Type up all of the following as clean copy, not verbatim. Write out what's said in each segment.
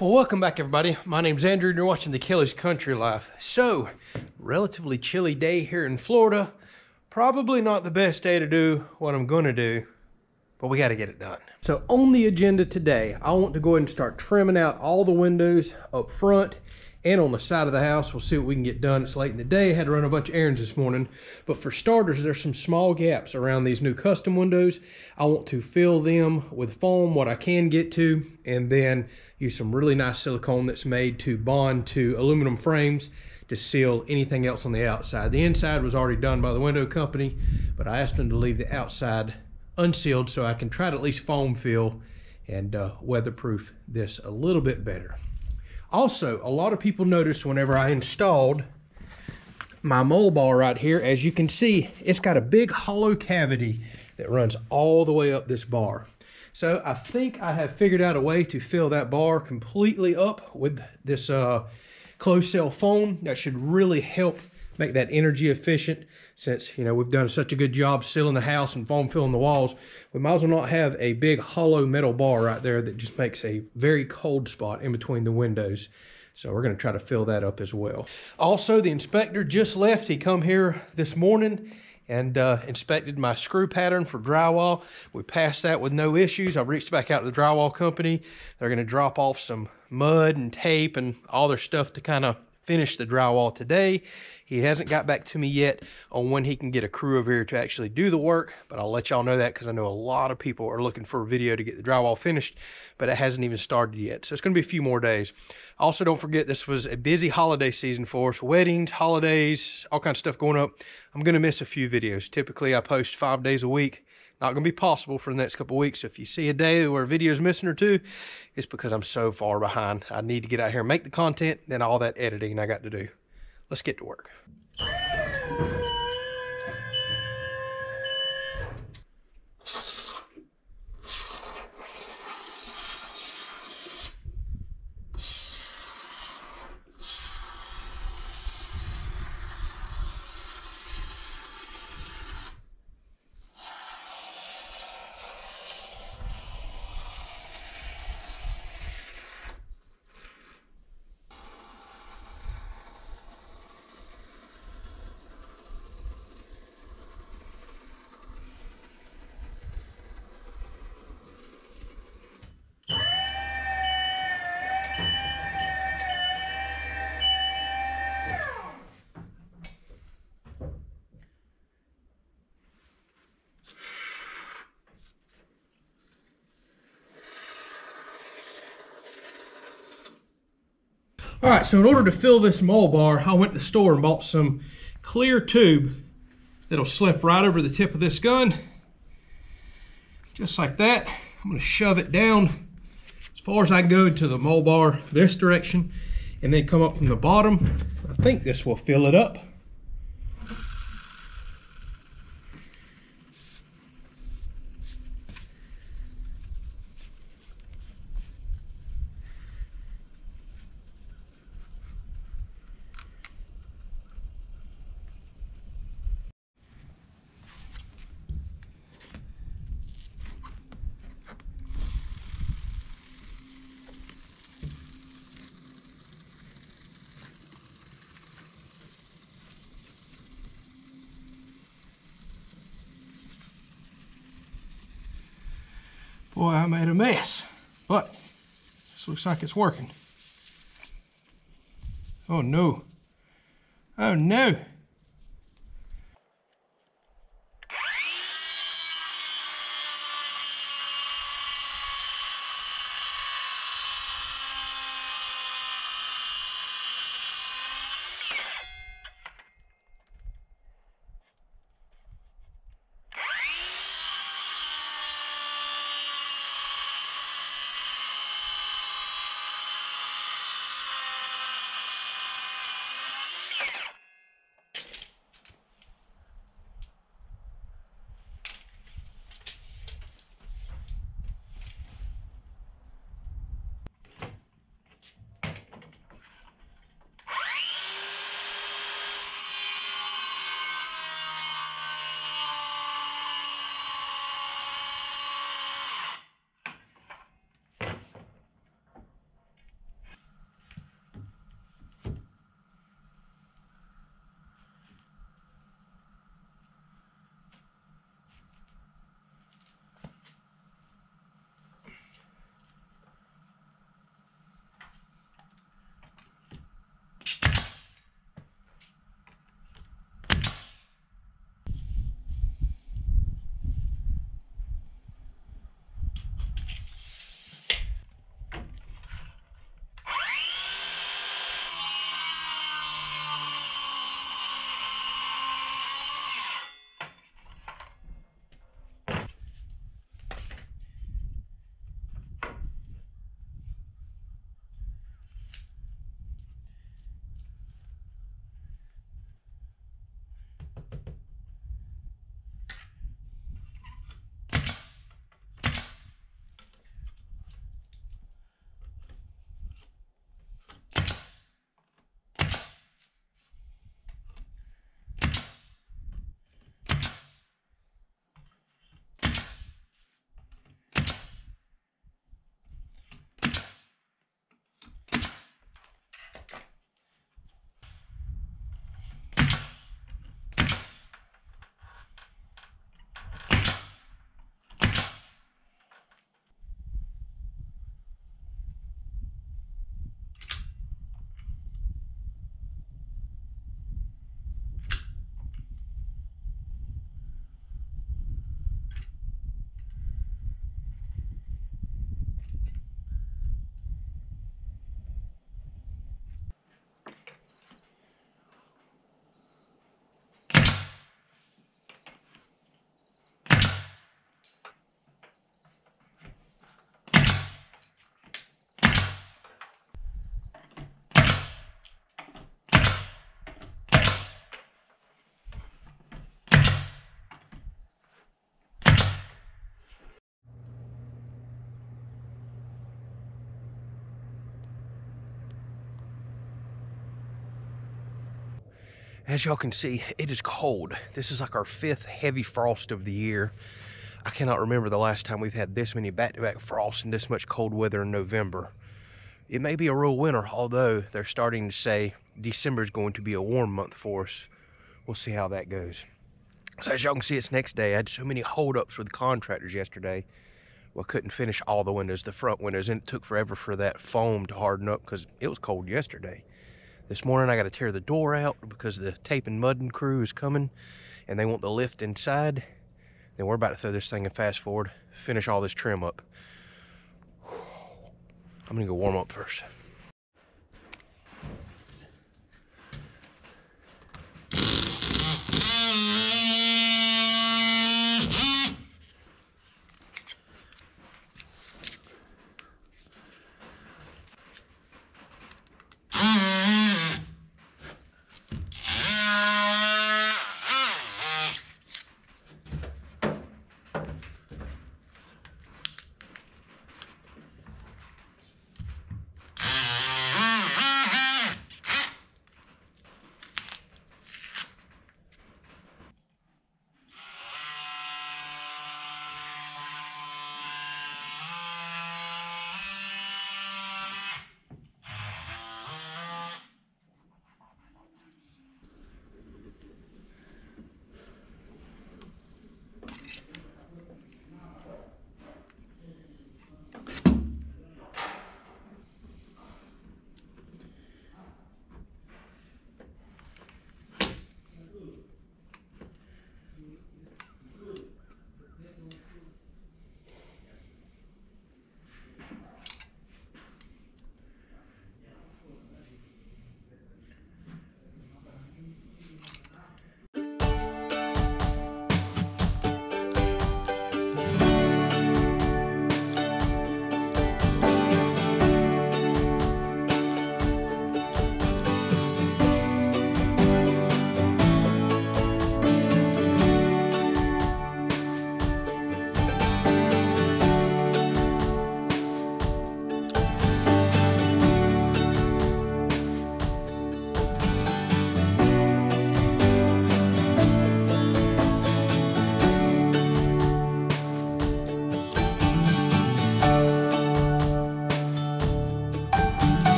Well, welcome back, everybody. My name's Andrew, and you're watching the Kelley's Country Life. So, relatively chilly day here in Florida. Probably not the best day to do what I'm going to do, but we got to get it done. So, on the agenda today, I want to go ahead and start trimming out all the windows up front and on the side of the house. We'll see what we can get done. It's late in the day. I had to run a bunch of errands this morning. But for starters, there's some small gaps around these new custom windows. I want to fill them with foam, what I can get to, and then use some really nice silicone that's made to bond to aluminum frames to seal anything else on the outside. The inside was already done by the window company, but I asked them to leave the outside unsealed so I can try to at least foam fill and weatherproof this a little bit better. Also, a lot of people noticed whenever I installed my mole bar right here, as you can see, it's got a big hollow cavity that runs all the way up this bar. So I think I have figured out a way to fill that bar completely up with this closed cell foam. That should really help make that energy efficient. Since, you know, we've done such a good job sealing the house and foam filling the walls, we might as well not have a big hollow metal bar right there that just makes a very cold spot in between the windows. So we're going to try to fill that up as well. Also, the inspector just left. He come here this morning and inspected my screw pattern for drywall. We passed that with no issues. I reached back out to the drywall company. They're going to drop off some mud and tape and all their stuff to kind of finish the drywall today. He hasn't got back to me yet on when he can get a crew over here to actually do the work, but I'll let y'all know that because I know a lot of people are looking for a video to get the drywall finished, but it hasn't even started yet. So it's going to be a few more days. Also, don't forget, this was a busy holiday season for us. Weddings, holidays, all kinds of stuff going up. I'm going to miss a few videos. Typically, I post 5 days a week. Not going to be possible for the next couple of weeks. So if you see a day where a video is missing or two, it's because I'm so far behind. I need to get out here and make the content, then all that editing I got to do. Let's get to work. All right, so in order to fill this mole bar, I went to the store and bought some clear tube that'll slip right over the tip of this gun. Just like that. I'm gonna shove it down as far as I can go into the mole bar this direction and then come up from the bottom. I think this will fill it up. Boy, I made a mess, but this looks like it's working. Oh no. Oh no. As y'all can see, it is cold. This is like our 5th heavy frost of the year. I cannot remember the last time we've had this many back-to-back frosts and this much cold weather in November. It may be a real winter, although they're starting to say December is going to be a warm month for us. We'll see how that goes. So as y'all can see, it's next day. I had so many holdups with contractors yesterday. Well, I couldn't finish all the windows, the front windows, and it took forever for that foam to harden up because it was cold yesterday. This morning I got to tear the door out because the tape and mudding crew is coming and they want the lift inside. Then we're about to throw this thing in fast forward, finish all this trim up. I'm gonna go warm up first.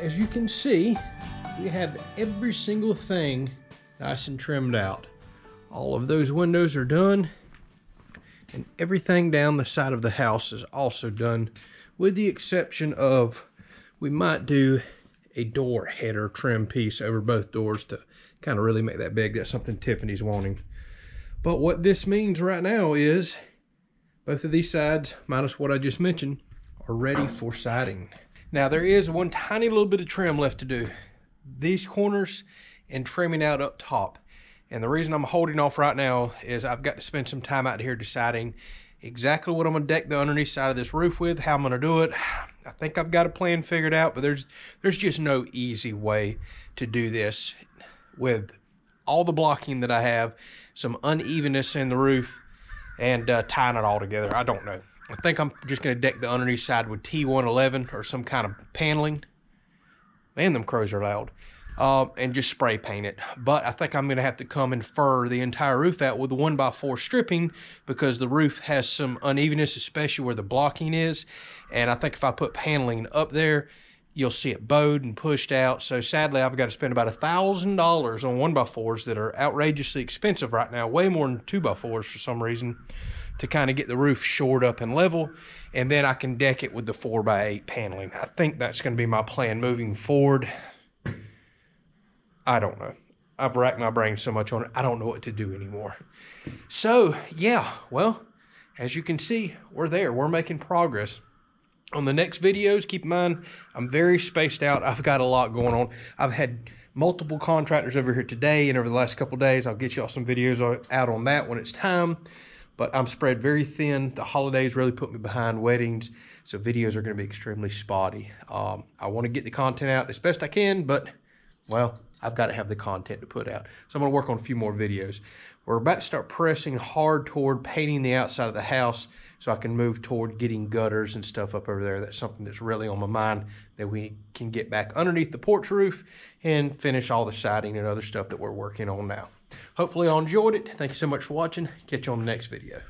As you can see, we have every single thing nice and trimmed out. All of those windows are done, and everything down the side of the house is also done, with the exception of we might do a door header trim piece over both doors to kind of really make that big. That's something Tiffany's wanting. But what this means right now is both of these sides, minus what I just mentioned, are ready for siding. Now there is one tiny little bit of trim left to do. These corners and trimming out up top. And the reason I'm holding off right now is I've got to spend some time out here deciding exactly what I'm gonna deck the underneath side of this roof with, how I'm gonna do it. I think I've got a plan figured out, but there's just no easy way to do this with all the blocking that I have, some unevenness in the roof, and tying it all together. I don't know. I think I'm just going to deck the underneath side with T111 or some kind of paneling. Man, them crows are loud. And just spray paint it. But I think I'm going to have to come and fur the entire roof out with the 1x4 stripping because the roof has some unevenness, especially where the blocking is. And I think if I put paneling up there, you'll see it bowed and pushed out. So sadly, I've got to spend about $1,000 on 1x4s that are outrageously expensive right now, way more than 2x4s for some reason, to kind of get the roof shored up and level. And then I can deck it with the 4x8 paneling. I think that's going to be my plan moving forward. I don't know. I've racked my brain so much on it, I don't know what to do anymore. So, yeah, well, as you can see, we're there. We're making progress. On the next videos, keep in mind, I'm very spaced out. I've got a lot going on. I've had multiple contractors over here today and over the last couple of days. I'll get y'all some videos out on that when it's time. But I'm spread very thin. The holidays really put me behind weddings, so videos are going to be extremely spotty. I want to get the content out as best I can, but, well, I've got to have the content to put out. So I'm going to work on a few more videos. We're about to start pressing hard toward painting the outside of the house so I can move toward getting gutters and stuff up over there. That's something that's really on my mind, that we can get back underneath the porch roof and finish all the siding and other stuff that we're working on now. Hopefully you all enjoyed it. Thank you so much for watching. Catch you on the next video.